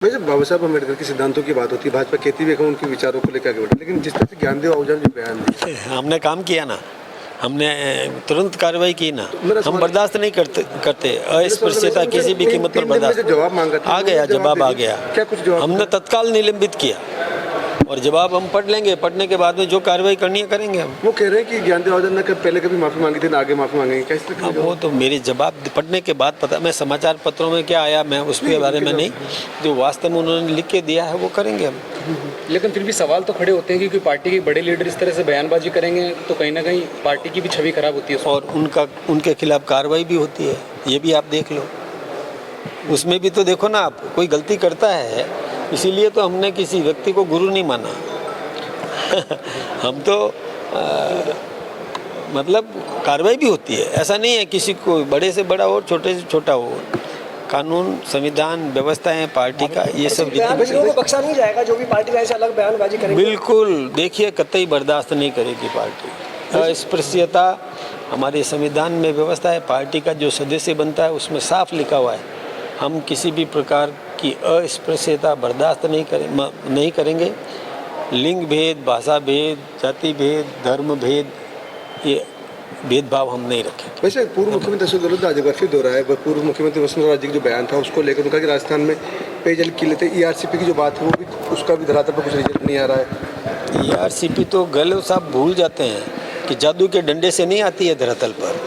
वैसे बाबा साहब अम्बेडकर के सिद्धांतों की बात होती है, भाजपा कहती भी है कि उनके विचारों को लेकर आगे बढ़े, लेकिन जिस तरह से ज्ञानदेव आहूजा ने जो बयान दिया, हमने काम किया ना, हमने तुरंत कार्रवाई की ना। हम बर्दाश्त नहीं करते अस्पृश्यता किसी भी कीमत पर बर्दाश्त। जवाब मांगा था, आ गया जवाब, आ गया। क्या कुछ जवाब हमने तत्काल निलंबित किया और जवाब हम पढ़ लेंगे। पढ़ने के बाद में जो कार्रवाई करनी है करेंगे हम। वो कह रहे हैं कि ज्ञानदेव आहूजा ने पहले कभी माफी मांगी थी ना आगे माफी मांगेंगे, कैसे? अब वो तो मेरे जवाब पढ़ने के बाद पता, मैं समाचार पत्रों में क्या आया मैं उसके बारे में नहीं, जो वास्तव में उन्होंने लिख के दिया है वो करेंगे हम। लेकिन फिर भी सवाल तो खड़े होते हैं क्योंकि पार्टी के बड़े लीडर इस तरह से बयानबाजी करेंगे तो कहीं ना कहीं पार्टी की भी छवि खराब होती है और उनके खिलाफ कार्रवाई भी होती है, ये भी आप देख लो। उसमें भी तो देखो ना, आप कोई गलती करता है, इसीलिए तो हमने किसी व्यक्ति को गुरु नहीं माना। हम तो मतलब कार्रवाई भी होती है, ऐसा नहीं है किसी को बड़े से बड़ा हो छोटे से छोटा हो। कानून, संविधान, व्यवस्थाएं, पार्टी का ये सब को बख्शा नहीं जाएगा। जो भी पार्टी ऐसे अलग बयानबाजी करेगी, बिल्कुल देखिए कतई बर्दाश्त नहीं करेगी पार्टी। अस्पृश्यता हमारे संविधान में व्यवस्था है, पार्टी का जो सदस्य बनता है उसमें साफ लिखा हुआ है, हम किसी भी प्रकार की अस्पृश्यता बर्दाश्त नहीं करेंगे। लिंग भेद, भाषा भेद, जाति भेद, धर्म भेद, ये भेदभाव हम नहीं रखेंगे। वैसे पूर्व मुख्यमंत्री अशोक गहलोत आज एक बार फिर दोहराया है, पूर्व मुख्यमंत्री वसुंधरा राजे का जो बयान था उसको लेकर उनका कि राजस्थान में पेयजल की लेते ERCP की जो बात है वो भी, उसका भी धरातल पर कुछ रिजल्ट नहीं आ रहा है। ERCP तो गहलोत साहब भूल जाते हैं कि जादू के डंडे से नहीं आती है धरातल पर।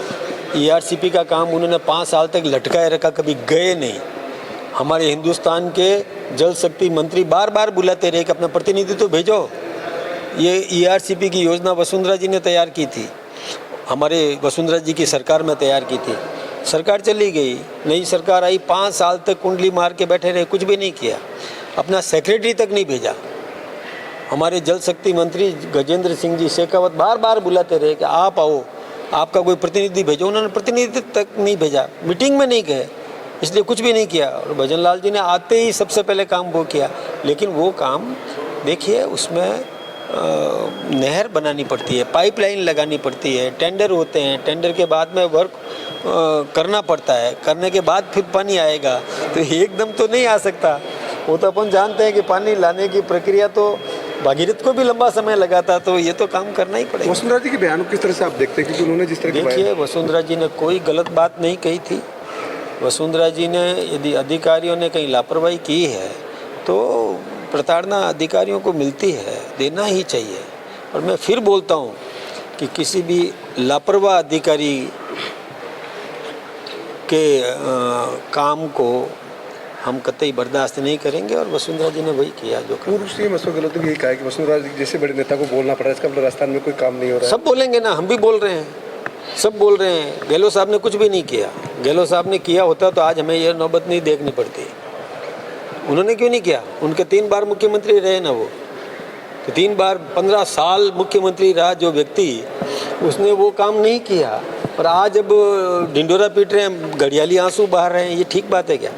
ERCP का काम उन्होंने 5 साल तक लटकाए रखा, कभी गए नहीं। हमारे हिंदुस्तान के जल शक्ति मंत्री बार बार बुलाते रहे कि अपना प्रतिनिधि तो भेजो। ये ERCP की योजना वसुंधरा जी ने तैयार की थी, हमारे वसुंधरा जी की सरकार में तैयार की थी। सरकार चली गई, नई सरकार आई, 5 साल तक कुंडली मार के बैठे रहे, कुछ भी नहीं किया। अपना सेक्रेटरी तक नहीं भेजा। हमारे जल शक्ति मंत्री गजेंद्र सिंह जी शेखावत बार बार बुलाते रहे कि आप आओ, आपका कोई प्रतिनिधि भेजो। उन्होंने प्रतिनिधि तक नहीं भेजा, मीटिंग में नहीं गए, इसलिए कुछ भी नहीं किया। और भजन लाल जी ने आते ही सबसे पहले काम वो किया। लेकिन वो काम देखिए, उसमें नहर बनानी पड़ती है, पाइपलाइन लगानी पड़ती है, टेंडर होते हैं, टेंडर के बाद में वर्क करना पड़ता है, करने के बाद फिर पानी आएगा, तो एकदम तो नहीं आ सकता। वो तो अपन जानते हैं कि पानी लाने की प्रक्रिया तो भागीरथ को भी लंबा समय लगा था, तो ये तो काम करना ही पड़ेगा। वसुंधरा जी के बयान को किस तरह से आप देखते हैं, क्योंकि उन्होंने जिस तरह देखिए, वसुंधरा जी ने कोई गलत बात नहीं कही थी। वसुंधरा जी ने, यदि अधिकारियों ने कहीं लापरवाही की है तो प्रताड़ना अधिकारियों को मिलती है, देना ही चाहिए। और मैं फिर बोलता हूँ कि किसी भी लापरवाह अधिकारी के काम को हम कतई बर्दाश्त नहीं करेंगे, और वसुंधरा जी ने वही किया जो पूर्व CM अशोक गहलोत ने यही कहा कि वसुंधरा जी जैसे बड़े नेता को बोलना पड़ रहा है, इसका मतलब राजस्थान में कोई काम नहीं हो रहा है। सब बोलेंगे ना, हम भी बोल रहे हैं, सब बोल रहे हैं। गहलोत साहब ने कुछ भी नहीं किया। गहलोत साहब ने किया होता तो आज हमें यह नौबत नहीं देखनी पड़ती। उन्होंने क्यों नहीं किया? उनके 3 बार मुख्यमंत्री रहे ना वो, तो 3 बार 15 साल मुख्यमंत्री रहा जो व्यक्ति, उसने वो काम नहीं किया। और आज अब ढिंडोरा पीट रहे हैं, घड़ियाली आंसू बहा रहे हैं, ये ठीक बात है क्या?